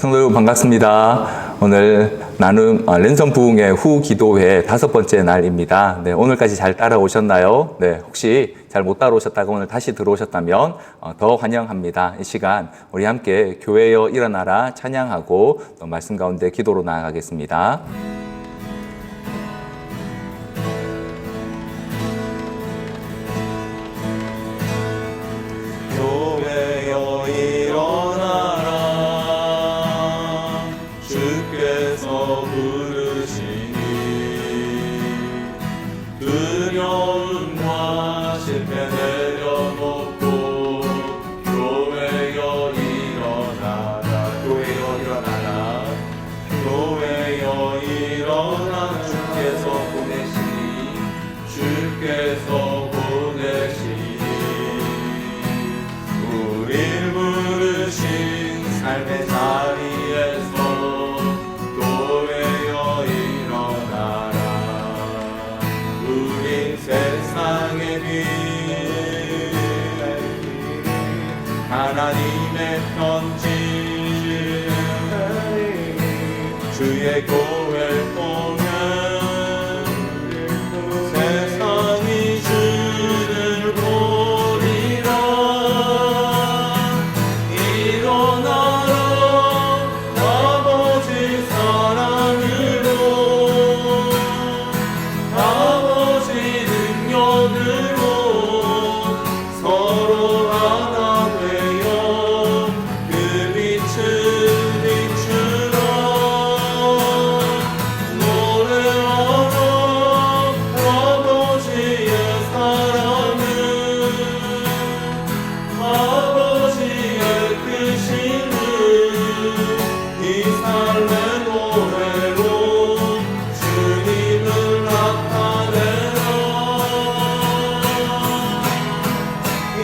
성도 여러분 반갑습니다. 오늘 나눔 랜선 부흥회 후 기도회 5번째 날입니다. 네, 오늘까지 잘 따라오셨나요? 네, 혹시 잘 못 따라오셨다가 오늘 다시 들어오셨다면 더 환영합니다. 이 시간 우리 함께 교회여 일어나라 찬양하고 또 말씀 가운데 기도로 나아가겠습니다. 교회여 일어나라 주께서 부르시니 두려움과 실패 내려놓고 교회여 일어나라 교회여 일어나라 교회여 일어나라 주께서 보내시니 주께서 보내시니 우릴 부르신 삶의 자리에서 교회여 일어나라 우린 세상의 빛 하나님의 편지 주의 교회를 통해 세상이 주를 보리라 일어나라 아버지 사랑으로 아버지 능력으로 서로 하나 되어 그 빛을 비추라 노래하라 아버지의 사랑을 아버지의 크심을 이 삶의 노래로 주님을 나타내라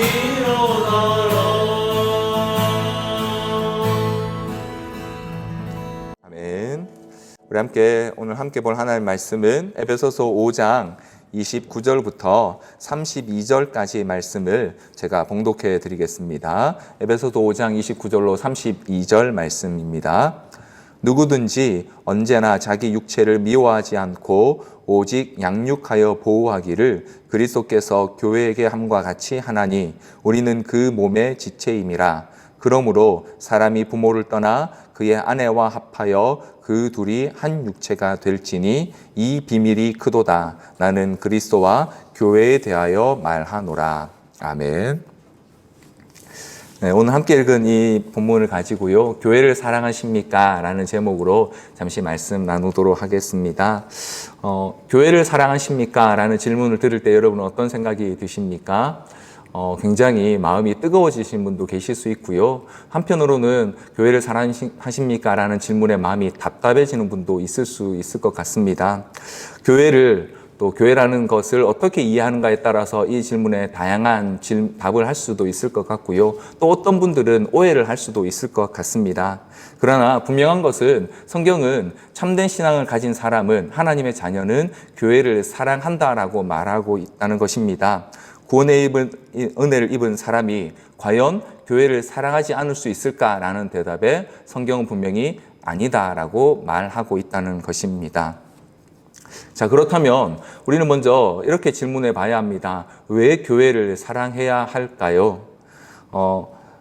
일어나라 아멘. 우리 함께 오늘 함께 볼 하나님의 말씀은 에베소서 5장 29절부터 32절까지의 말씀을 제가 봉독해 드리겠습니다. 에베소서 5장 29절로 32절 말씀입니다. 누구든지 언제나 자기 육체를 미워하지 않고 오직 양육하여 보호하기를 그리스도께서 교회에게 함과 같이 하나니 우리는 그 몸의 지체임이라. 그러므로 사람이 부모를 떠나 그의 아내와 합하여 그 둘이 한 육체가 될지니 이 비밀이 크도다. 나는 그리스도와 교회에 대하여 말하노라. 아멘. 네, 오늘 함께 읽은 이 본문을 가지고요, 교회를 사랑하십니까? 라는 제목으로 잠시 말씀 나누도록 하겠습니다. 교회를 사랑하십니까? 라는 질문을 들을 때 여러분은 어떤 생각이 드십니까? 굉장히 마음이 뜨거워지신 분도 계실 수 있고요. 한편으로는 교회를 사랑하십니까? 라는 질문에 마음이 답답해지는 분도 있을 수 있을 것 같습니다. 또 교회라는 것을 어떻게 이해하는가에 따라서 이 질문에 다양한 답을 할 수도 있을 것 같고요. 또 어떤 분들은 오해를 할 수도 있을 것 같습니다. 그러나 분명한 것은 성경은 참된 신앙을 가진 사람은 하나님의 자녀는 교회를 사랑한다라고 말하고 있다는 것입니다. 구원의 은혜를 입은 사람이 과연 교회를 사랑하지 않을 수 있을까라는 대답에 성경은 분명히 아니다라고 말하고 있다는 것입니다. 자, 그렇다면 우리는 먼저 이렇게 질문해 봐야 합니다. 왜 교회를 사랑해야 할까요?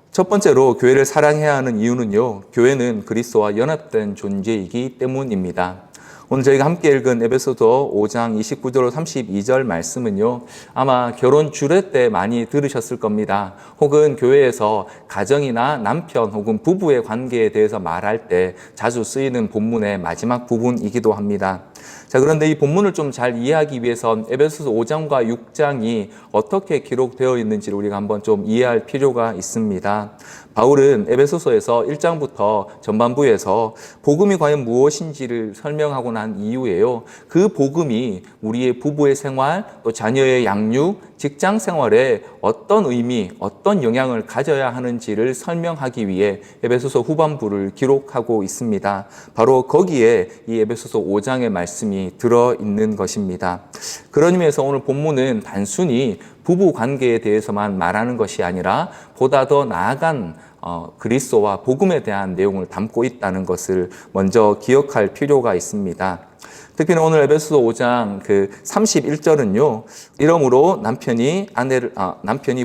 첫 번째로 교회를 사랑해야 하는 이유는요, 교회는 그리스도와 연합된 존재이기 때문입니다. 오늘 저희가 함께 읽은 에베소서 5장 29절 32절 말씀은요, 아마 결혼 주례 때 많이 들으셨을 겁니다. 혹은 교회에서 가정이나 남편 혹은 부부의 관계에 대해서 말할 때 자주 쓰이는 본문의 마지막 부분이기도 합니다. 자, 그런데 이 본문을 좀 잘 이해하기 위해선 에베소서 5장과 6장이 어떻게 기록되어 있는지를 우리가 한번 좀 이해할 필요가 있습니다. 바울은 에베소서에서 1장부터 전반부에서 복음이 과연 무엇인지를 설명하고 난 이후에요, 그 복음이 우리의 부부의 생활, 또 자녀의 양육, 직장 생활에 어떤 의미, 어떤 영향을 가져야 하는지를 설명하기 위해 에베소서 후반부를 기록하고 있습니다. 바로 거기에 이 에베소서 5장의 말씀이 들어있는 것입니다. 그런 의미에서 오늘 본문은 단순히 부부 관계에 대해서만 말하는 것이 아니라 보다 더 나아간 그리스도와 복음에 대한 내용을 담고 있다는 것을 먼저 기억할 필요가 있습니다. 특히 오늘 에베소서 5장 31절은요. 이러므로 남편이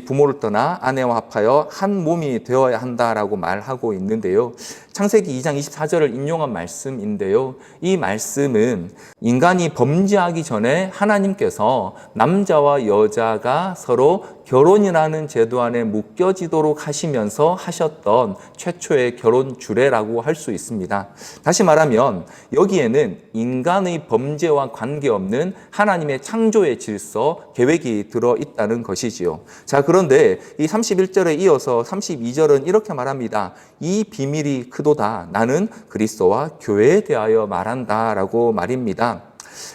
부모를 떠나 아내와 합하여 한 몸이 되어야 한다라고 말하고 있는데요. 창세기 2장 24절을 인용한 말씀인데요. 이 말씀은 인간이 범죄하기 전에 하나님께서 남자와 여자가 서로 결혼이라는 제도 안에 묶여지도록 하시면서 하셨던 최초의 결혼 주례라고 할 수 있습니다. 다시 말하면 여기에는 인간의 범죄와 관계없는 하나님의 창조의 질서, 계획이 들어있다는 것이지요. 자, 그런데 이 31절에 이어서 32절은 이렇게 말합니다. 이 비밀이 크도다. 나는 그리스도와 교회에 대하여 말한다라고 말입니다.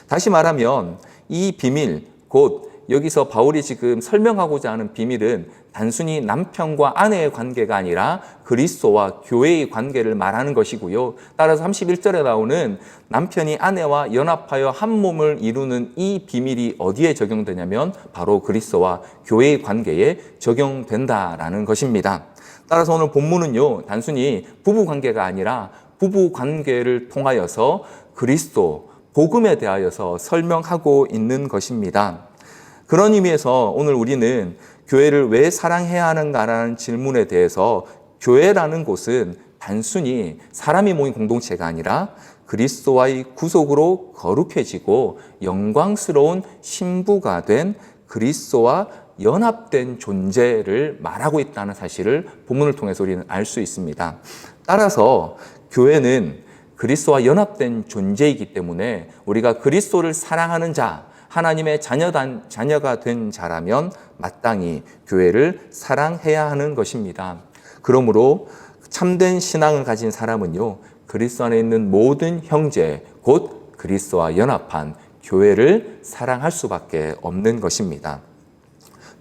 다시 말하면 이 비밀, 곧 여기서 바울이 지금 설명하고자 하는 비밀은 단순히 남편과 아내의 관계가 아니라 그리스도와 교회의 관계를 말하는 것이고요. 따라서 31절에 나오는 남편이 아내와 연합하여 한 몸을 이루는 이 비밀이 어디에 적용되냐면 바로 그리스도와 교회의 관계에 적용된다라는 것입니다. 따라서 오늘 본문은요, 단순히 부부 관계가 아니라 부부 관계를 통하여서 그리스도, 복음에 대하여서 설명하고 있는 것입니다. 그런 의미에서 오늘 우리는 교회를 왜 사랑해야 하는가라는 질문에 대해서 교회라는 곳은 단순히 사람이 모인 공동체가 아니라 그리스도와의 구속으로 거룩해지고 영광스러운 신부가 된 그리스도와 연합된 존재를 말하고 있다는 사실을 본문을 통해서 우리는 알 수 있습니다. 따라서 교회는 그리스도와 연합된 존재이기 때문에 우리가 그리스도를 사랑하는 자, 하나님의 자녀가 된 자라면 마땅히 교회를 사랑해야 하는 것입니다. 그러므로 참된 신앙을 가진 사람은요, 그리스도 안에 있는 모든 형제, 곧 그리스도와 연합한 교회를 사랑할 수밖에 없는 것입니다.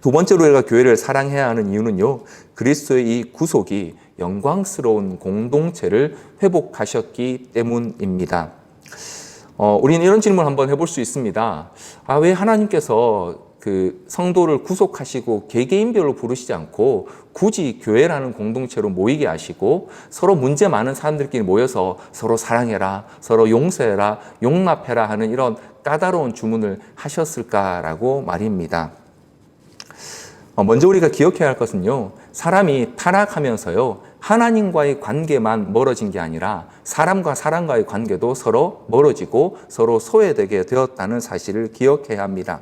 두 번째로 우리가 교회를 사랑해야 하는 이유는요, 그리스도의 이 구속이 영광스러운 공동체를 회복하셨기 때문입니다. 우리는 이런 질문을 한번 해볼 수 있습니다. 왜 하나님께서 그 성도를 구속하시고 개개인별로 부르시지 않고 굳이 교회라는 공동체로 모이게 하시고 서로 문제 많은 사람들끼리 모여서 서로 사랑해라, 서로 용서해라, 용납해라 하는 이런 까다로운 주문을 하셨을까라고 말입니다. 먼저 우리가 기억해야 할 것은요, 사람이 타락하면서요, 하나님과의 관계만 멀어진 게 아니라 사람과 사람과의 관계도 서로 멀어지고 서로 소외되게 되었다는 사실을 기억해야 합니다.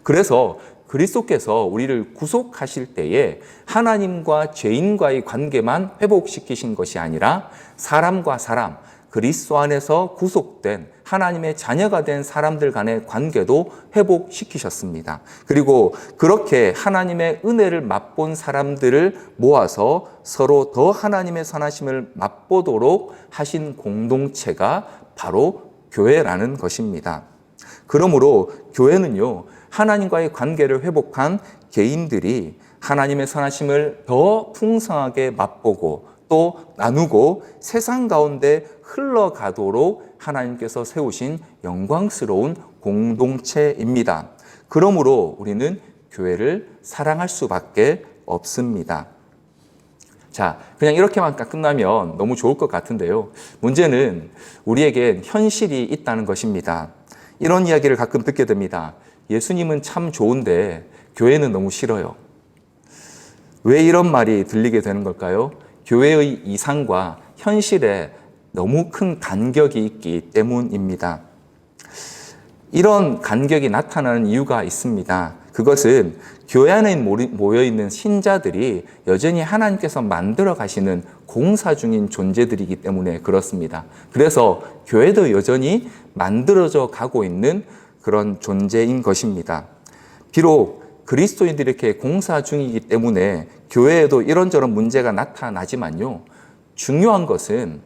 그래서 그리스도께서 우리를 구속하실 때에 하나님과 죄인과의 관계만 회복시키신 것이 아니라 사람과 사람, 그리스도 안에서 구속된 하나님의 자녀가 된 사람들 간의 관계도 회복시키셨습니다. 그리고 그렇게 하나님의 은혜를 맛본 사람들을 모아서 서로 더 하나님의 선하심을 맛보도록 하신 공동체가 바로 교회라는 것입니다. 그러므로 교회는요, 하나님과의 관계를 회복한 개인들이 하나님의 선하심을 더 풍성하게 맛보고 또 나누고 세상 가운데 흘러가도록 하나님께서 세우신 영광스러운 공동체입니다. 그러므로 우리는 교회를 사랑할 수밖에 없습니다. 자, 그냥 이렇게만 끝나면 너무 좋을 것 같은데요. 문제는 우리에겐 현실이 있다는 것입니다. 이런 이야기를 가끔 듣게 됩니다. 예수님은 참 좋은데 교회는 너무 싫어요. 왜 이런 말이 들리게 되는 걸까요? 교회의 이상과 현실에 너무 큰 간격이 있기 때문입니다. 이런 간격이 나타나는 이유가 있습니다. 그것은 교회 안에 모여있는 신자들이 여전히 하나님께서 만들어 가시는 공사 중인 존재들이기 때문에 그렇습니다. 그래서 교회도 여전히 만들어져 가고 있는 그런 존재인 것입니다. 비록 그리스도인들이 이렇게 공사 중이기 때문에 교회에도 이런저런 문제가 나타나지만요, 중요한 것은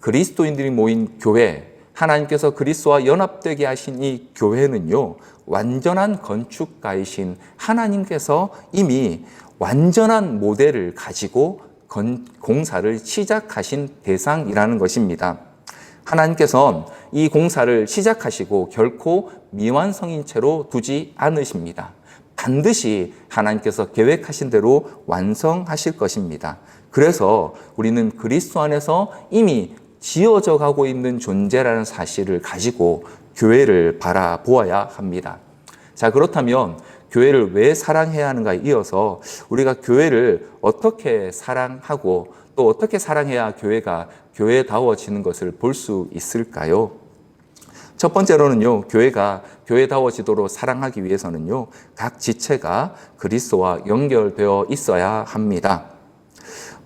그리스도인들이 모인 교회, 하나님께서 그리스도와 연합되게 하신 이 교회는요, 완전한 건축가이신 하나님께서 이미 완전한 모델을 가지고 공사를 시작하신 대상이라는 것입니다. 하나님께서는 이 공사를 시작하시고 결코 미완성인 채로 두지 않으십니다. 반드시 하나님께서 계획하신 대로 완성하실 것입니다. 그래서 우리는 그리스도 안에서 이미 지어져 가고 있는 존재라는 사실을 가지고 교회를 바라보아야 합니다. 자, 그렇다면 교회를 왜 사랑해야 하는가에 이어서 우리가 교회를 어떻게 사랑하고 또 어떻게 사랑해야 교회가 교회다워지는 것을 볼 수 있을까요? 첫 번째로는요, 교회가 교회다워지도록 사랑하기 위해서는요, 각 지체가 그리스도와 연결되어 있어야 합니다.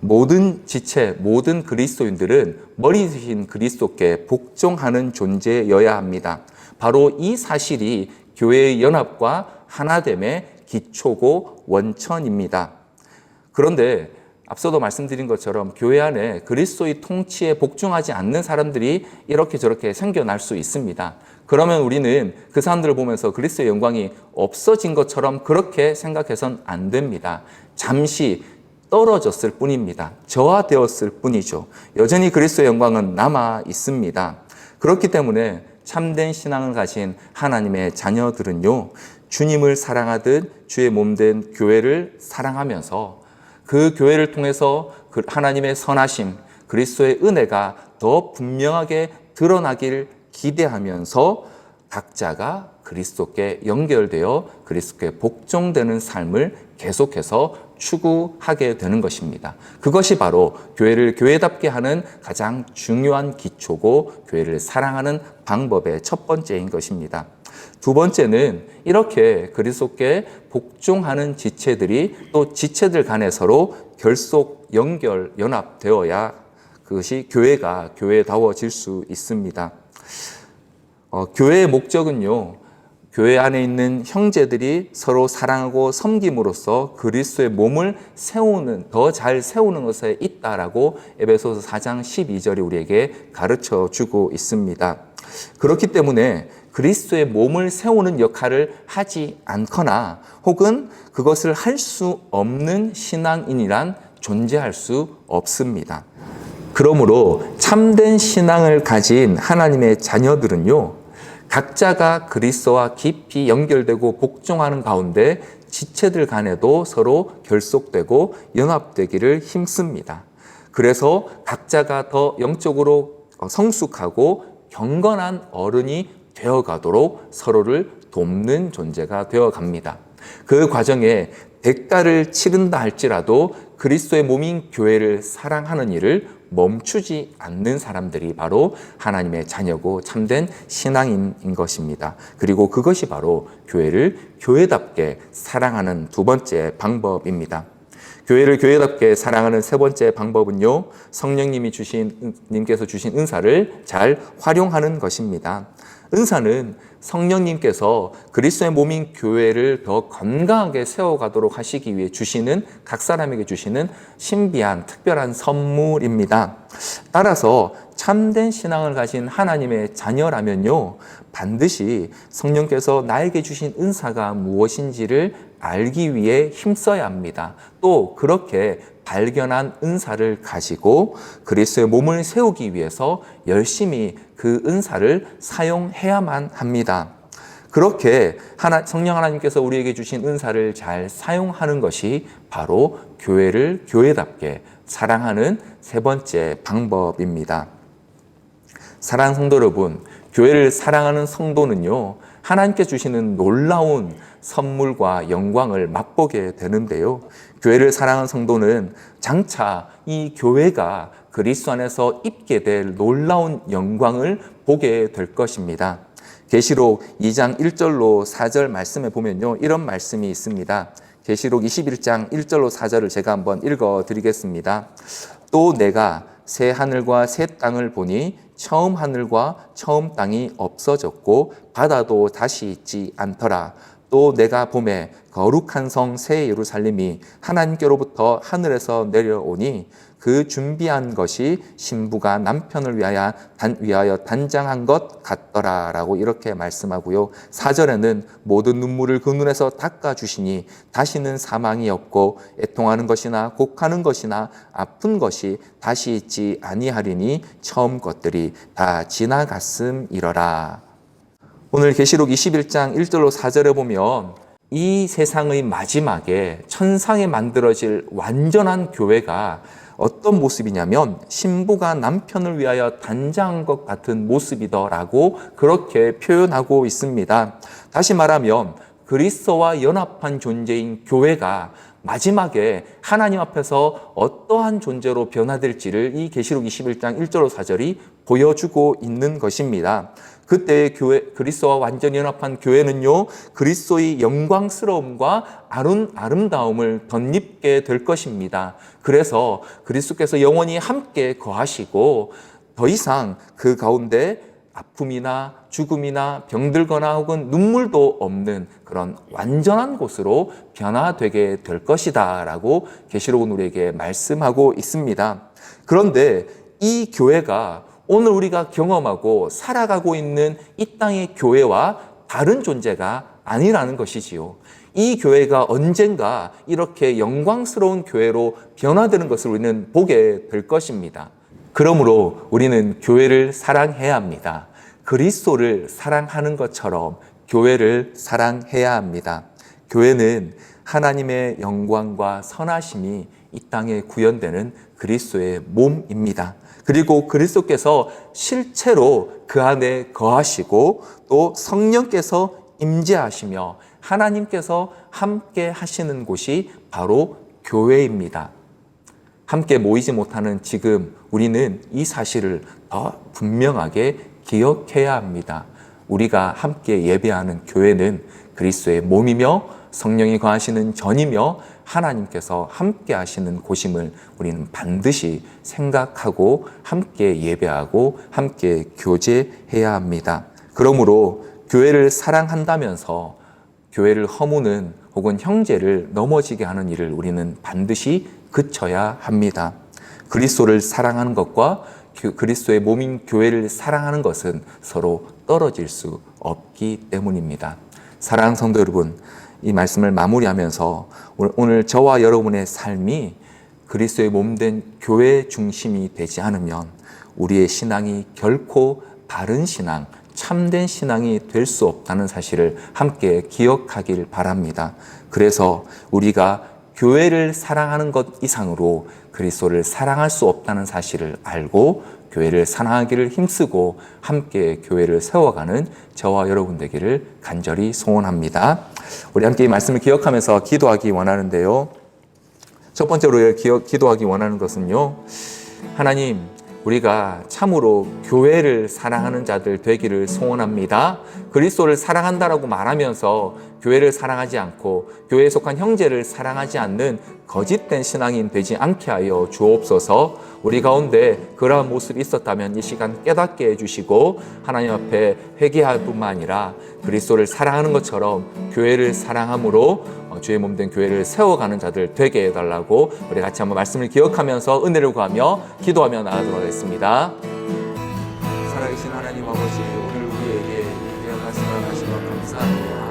모든 지체, 모든 그리스도인들은 머리 대신 그리스도께 복종하는 존재여야 합니다. 바로 이 사실이 교회의 연합과 하나됨의 기초고 원천입니다. 그런데 앞서도 말씀드린 것처럼 교회 안에 그리스도의 통치에 복종하지 않는 사람들이 이렇게 저렇게 생겨날 수 있습니다. 그러면 우리는 그 사람들을 보면서 그리스도의 영광이 없어진 것처럼 그렇게 생각해서는 안 됩니다. 잠시 떨어졌을 뿐입니다. 저하되었을 뿐이죠. 여전히 그리스도의 영광은 남아 있습니다. 그렇기 때문에 참된 신앙을 가진 하나님의 자녀들은요, 주님을 사랑하듯 주의 몸된 교회를 사랑하면서 그 교회를 통해서 하나님의 선하심, 그리스도의 은혜가 더 분명하게 드러나길 기대하면서 각자가 그리스도께 연결되어 그리스도께 복종되는 삶을 계속해서 추구하게 되는 것입니다. 그것이 바로 교회를 교회답게 하는 가장 중요한 기초고 교회를 사랑하는 방법의 첫 번째인 것입니다. 두 번째는 이렇게 그리스도께 복종하는 지체들이 또 지체들 간에 서로 결속, 연결, 연합되어야 그것이 교회가 교회다워질 수 있습니다. 교회의 목적은요, 교회 안에 있는 형제들이 서로 사랑하고 섬김으로써 그리스도의 몸을 세우는, 더 잘 세우는 것에 있다라고 에베소서 4장 12절이 우리에게 가르쳐 주고 있습니다. 그렇기 때문에 그리스도의 몸을 세우는 역할을 하지 않거나 혹은 그것을 할 수 없는 신앙인이란 존재할 수 없습니다. 그러므로 참된 신앙을 가진 하나님의 자녀들은요, 각자가 그리스도와 깊이 연결되고 복종하는 가운데 지체들 간에도 서로 결속되고 연합되기를 힘씁니다. 그래서 각자가 더 영적으로 성숙하고 경건한 어른이 되어가도록 서로를 돕는 존재가 되어갑니다. 그 과정에 대가를 치른다 할지라도 그리스도의 몸인 교회를 사랑하는 일을 멈추지 않는 사람들이 바로 하나님의 자녀고 참된 신앙인인 것입니다. 그리고 그것이 바로 교회를 교회답게 사랑하는 두 번째 방법입니다. 교회를 교회답게 사랑하는 세 번째 방법은요, 성령님께서 주신 은사를 잘 활용하는 것입니다. 은사는 성령님께서 그리스도의 몸인 교회를 더 건강하게 세워가도록 하시기 위해 주시는, 각 사람에게 주시는 신비한 특별한 선물입니다. 따라서 참된 신앙을 가진 하나님의 자녀라면요, 반드시 성령께서 나에게 주신 은사가 무엇인지를 알기 위해 힘써야 합니다. 또 그렇게 발견한 은사를 가지고 그리스도의 몸을 세우기 위해서 열심히 그 은사를 사용해야만 합니다. 그렇게 성령 하나님께서 우리에게 주신 은사를 잘 사용하는 것이 바로 교회를 교회답게 사랑하는 세 번째 방법입니다. 사랑하는 성도 여러분, 교회를 사랑하는 성도는요, 하나님께 주시는 놀라운 선물과 영광을 맛보게 되는데요. 교회를 사랑하는 성도는 장차 이 교회가 그리스도 안에서 입게 될 놀라운 영광을 보게 될 것입니다. 계시록 2장 1절로 4절 말씀에 보면요, 이런 말씀이 있습니다. 계시록 21장 1절로 4절을 제가 한번 읽어 드리겠습니다. 또 내가 새 하늘과 새 땅을 보니 처음 하늘과 처음 땅이 없어졌고 바다도 다시 있지 않더라. 또 내가 보매 거룩한 성 새 예루살렘이 하나님께로부터 하늘에서 내려오니 그 준비한 것이 신부가 남편을 위하여 단장한 것 같더라 라고 이렇게 말씀하고요. 4절에는 모든 눈물을 그 눈에서 닦아주시니 다시는 사망이 없고 애통하는 것이나 곡하는 것이나 아픈 것이 다시 있지 아니하리니 처음 것들이 다 지나갔음이러라. 오늘 계시록 21장 1절로 4절에 보면 이 세상의 마지막에 천상에 만들어질 완전한 교회가 어떤 모습이냐면 신부가 남편을 위하여 단장한 것 같은 모습이더라고 그렇게 표현하고 있습니다. 다시 말하면 그리스도와 연합한 존재인 교회가 마지막에 하나님 앞에서 어떠한 존재로 변화될지를 이 계시록 21장 1절 4절이 보여주고 있는 것입니다. 그때의 교회, 그리스도와 완전히 연합한 교회는요, 그리스도의 영광스러움과 아름다움을 덧입게 될 것입니다. 그래서 그리스도께서 영원히 함께 거하시고 더 이상 그 가운데 아픔이나 죽음이나 병들거나 혹은 눈물도 없는 그런 완전한 곳으로 변화되게 될 것이다 라고 계시록은 우리에게 말씀하고 있습니다. 그런데 이 교회가 오늘 우리가 경험하고 살아가고 있는 이 땅의 교회와 다른 존재가 아니라는 것이지요. 이 교회가 언젠가 이렇게 영광스러운 교회로 변화되는 것을 우리는 보게 될 것입니다. 그러므로 우리는 교회를 사랑해야 합니다. 그리스도를 사랑하는 것처럼 교회를 사랑해야 합니다. 교회는 하나님의 영광과 선하심이 이 땅에 구현되는 그리스도의 몸입니다. 그리고 그리스도께서 실체로 그 안에 거하시고 또 성령께서 임재하시며 하나님께서 함께 하시는 곳이 바로 교회입니다. 함께 모이지 못하는 지금 우리는 이 사실을 더 분명하게 기억해야 합니다. 우리가 함께 예배하는 교회는 그리스도의 몸이며 성령이 거하시는 전이며 하나님께서 함께 하시는 곳임을 우리는 반드시 생각하고 함께 예배하고 함께 교제해야 합니다. 그러므로 교회를 사랑한다면서 교회를 허무는 혹은 형제를 넘어지게 하는 일을 우리는 반드시 그쳐야 합니다. 그리스도를 사랑하는 것과 그리스도의 몸인 교회를 사랑하는 것은 서로 떨어질 수 없기 때문입니다. 사랑하는 성도 여러분, 이 말씀을 마무리하면서 오늘 저와 여러분의 삶이 그리스도의 몸된 교회 중심이 되지 않으면 우리의 신앙이 결코 바른 신앙, 참된 신앙이 될 수 없다는 사실을 함께 기억하길 바랍니다. 그래서 우리가 교회를 사랑하는 것 이상으로 그리스도를 사랑할 수 없다는 사실을 알고 교회를 사랑하기를 힘쓰고 함께 교회를 세워가는 저와 여러분 되기를 간절히 소원합니다. 우리 함께 이 말씀을 기억하면서 기도하기 원하는데요. 첫 번째로 기도하기 원하는 것은요, 하나님, 우리가 참으로 교회를 사랑하는 자들 되기를 소원합니다. 그리스도를 사랑한다라고 말하면서 교회를 사랑하지 않고 교회에 속한 형제를 사랑하지 않는 거짓된 신앙인 되지 않게 하여 주옵소서. 우리 가운데 그러한 모습이 있었다면 이 시간 깨닫게 해주시고 하나님 앞에 회개할 뿐만 아니라 그리스도를 사랑하는 것처럼 교회를 사랑함으로 주의 몸된 교회를 세워가는 자들 되게 해달라고 우리 같이 한번 말씀을 기억하면서 은혜를 구하며 기도하며 나아가도록 하겠습니다. 살아계신 하나님 아버지, 오늘 우리에게 귀한 말씀을 하시며 감사합니다.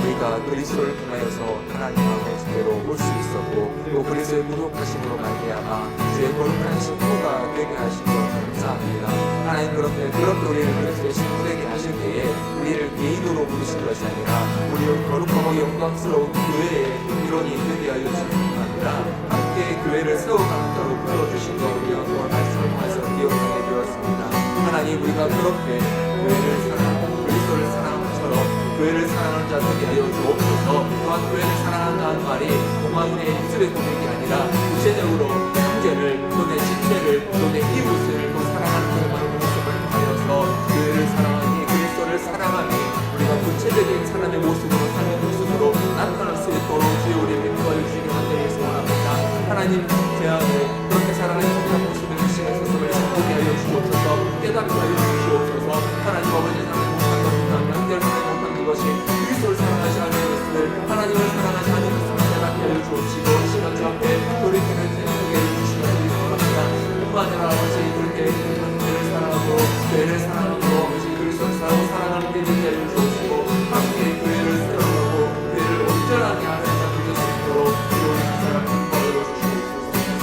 우리가 그리스도를 통하여서 하나님 아버지께로 올 수 있었고 또 그리스도의 무력하심으로 말미암아 주의 거룩한 신부가 되게 하신 것 감사합니다. 하나님, 그런데 우리를 그리스도의 신부 되게 하실 때에 우리를 개인으로 부르신 것이 아니라 우리를 거룩하고 영광스러운 교회의 일원이 되게 하여 주신 것 아니라 함께 교회를 세워가는 자로 불러주신 것 우리가 오늘 말씀을 통해서 기억하게 되었습니다. 하나님, 우리가 그렇게 교회를 사랑하고 그리스도를 사랑하는 것처럼 교회를 사랑하는 자 되게 하여 주옵소서. 또한 교회를 사랑한다는 말이 공화 우리의 입술에 도는 게 아니라 구체적으로 형제를 또 내 친제를 또 내 이웃을 또 사랑하는 그런 모습을 통하여서 교회를 사랑하니 그리스도를 사랑하니 우리가 구체적인 사람의 모습으로 사는 모습으로 나타날 수 있도록 주여 우리에게 도와주 주시기 간절히 소원합니다. 하나님, 제 안에 그렇게 사랑하는 형제의 모습을 이 시간 스스로 보게 하여 주옵소서. 깨닫게 하여 주시옵소서. 하나님 아버지, 사랑의 못한 것보다 연결 사랑의 못한 그것이 그리스도를 사랑하지 않는 것을 하나님을 사랑하지 않는 것을 깨닫게 하여 주옵시고 이 시간 주 앞에 돌이키는 생각에 주시기 바랍니다. 뿐만 아니라 아버지, 그렇게 교회를 사랑하고 교회를 사랑하고 아버지 그리스도를 사랑하는 데 있게 하여 주옵시고 함께 교회를 세워가고 교회를 온전하게 하는 자들 될 수 있도록 우리 한 사람 도와주시옵소서.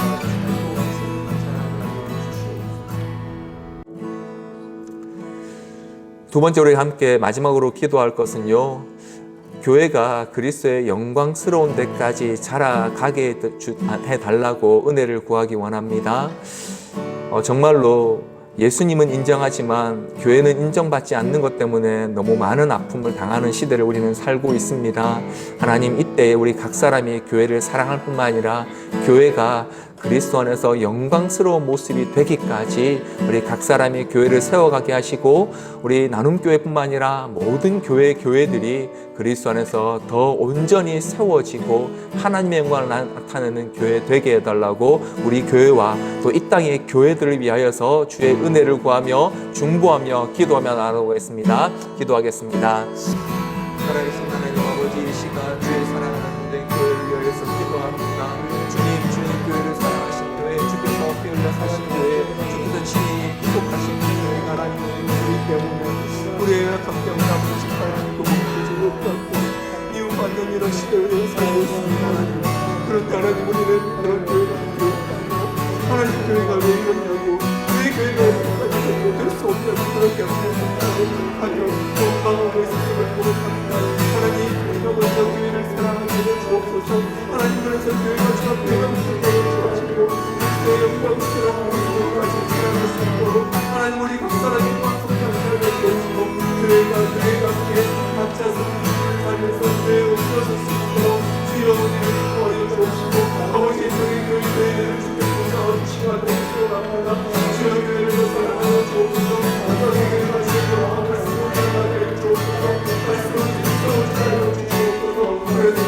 두 번째로 함께 마지막으로 기도할 것은요, 교회가 그리스도의 영광스러운 데까지 자라가게 해달라고 은혜를 구하기 원합니다. 정말로 예수님은 인정하지만 교회는 인정받지 않는 것 때문에 너무 많은 아픔을 당하는 시대를 우리는 살고 있습니다. 하나님, 이때 우리 각 사람이 교회를 사랑할 뿐만 아니라 교회가 그리스도 안에서 영광스러운 모습이 되기까지 우리 각 사람이 교회를 세워가게 하시고, 우리 나눔교회뿐만 아니라 모든 교회들이 그리스도 안에서 더 온전히 세워지고 하나님의 영광을 나타내는 교회 되게 해달라고 우리 교회와 또 이 땅의 교회들을 위하여서 주의 은혜를 구하며 중보하며 기도하며 나아가겠습니다. 기도하겠습니다. 살아계신 하나님 아버지, 이 시간 주의 사랑하는 모든 교회를 위하여서 기도합니다. 주님 교회를 사랑하신 교회, 주께서 피 흘려 사신 교회, 주께서 친히 구속하신 교회가 하나님의 교회이기 때문에 우리의 약한 때문에 아프신 하나님 그 목표지 못하고 미움받는 이런 시대를 살고 있습니다. 그런데 하나님, 우리는 그런 교회가 필요합니다. 하나님, 교회가 왜 이러냐고, 왜 교회가 이렇게 될 수 없냐고 그렇게 하며 원망하고 있음을 고백합니다. 하나님, 우리가 먼저 교회를 사랑하게 주옵소서. 하나님, 그래서 교회가 주 앞에 영광스러운 주옵시고 그 영광스러운 모습까지 사랑할 수 있도록 하나님, 우리 각 사람이 완성한 삶을 주옵시고 교회가 함께 각자 삶에서 교회에 옮겨설 수 있도록 주여 은혜를 구하여 주옵시고 아버지, 저희 교회를 주께서 치유하고 주옵소서. 주여 교회를 사랑하여 주옵소서. 저희 교회가 주님으로 말씀을 전하게 주옵소서. 말씀을 주옵소서. 그래서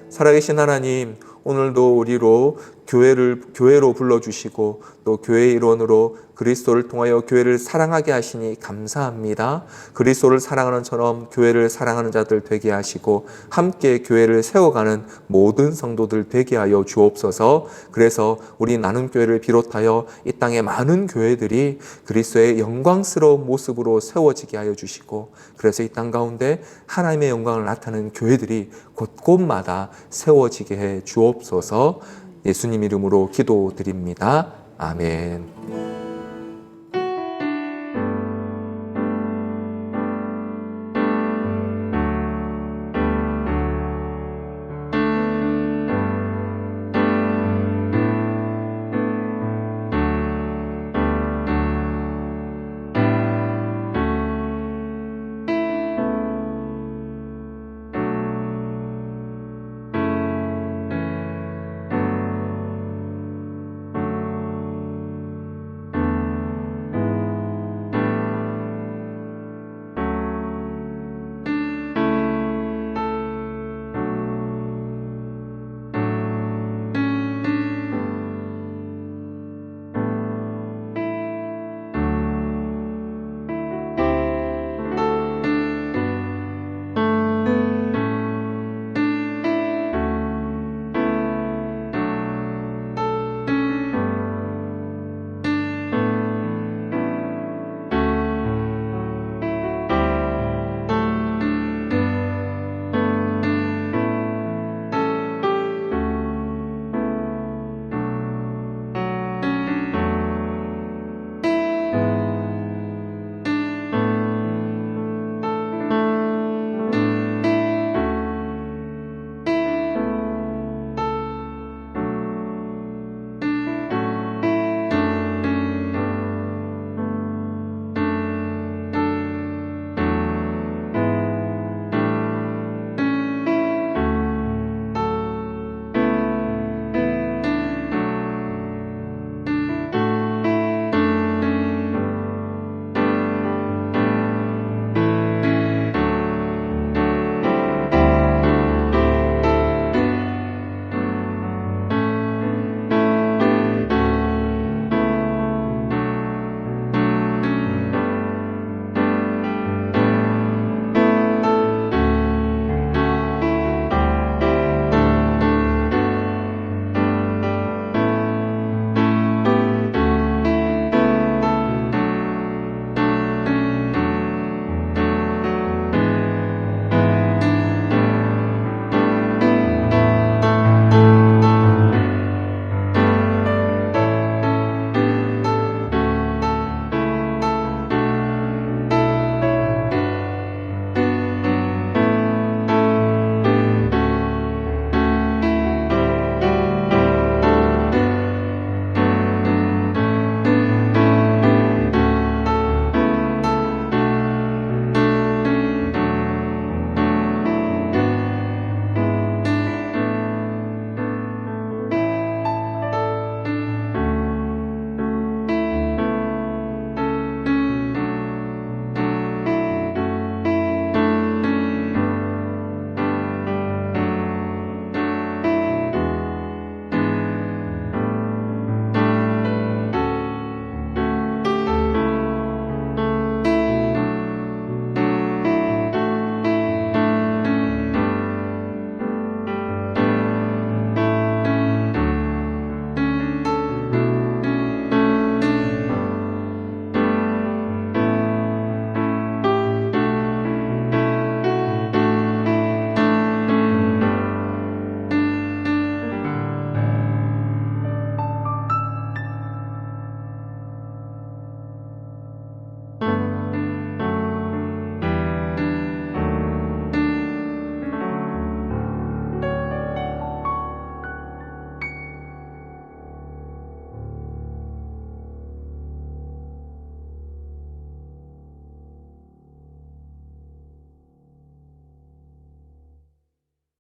살아계신 하나님, 오늘도 우리로 교회로 불러주시고 또 교회의 일원으로 그리스도를 통하여 교회를 사랑하게 하시니 감사합니다. 그리스도를 사랑하는 처럼 교회를 사랑하는 자들 되게 하시고 함께 교회를 세워가는 모든 성도들 되게 하여 주옵소서. 그래서 우리 나눔교회를 비롯하여 이 땅의 많은 교회들이 그리스도의 영광스러운 모습으로 세워지게 하여 주시고, 그래서 이 땅 가운데 하나님의 영광을 나타내는 교회들이 곳곳마다 세워지게 해 주옵소서. 예수님 이름으로 기도드립니다. 아멘.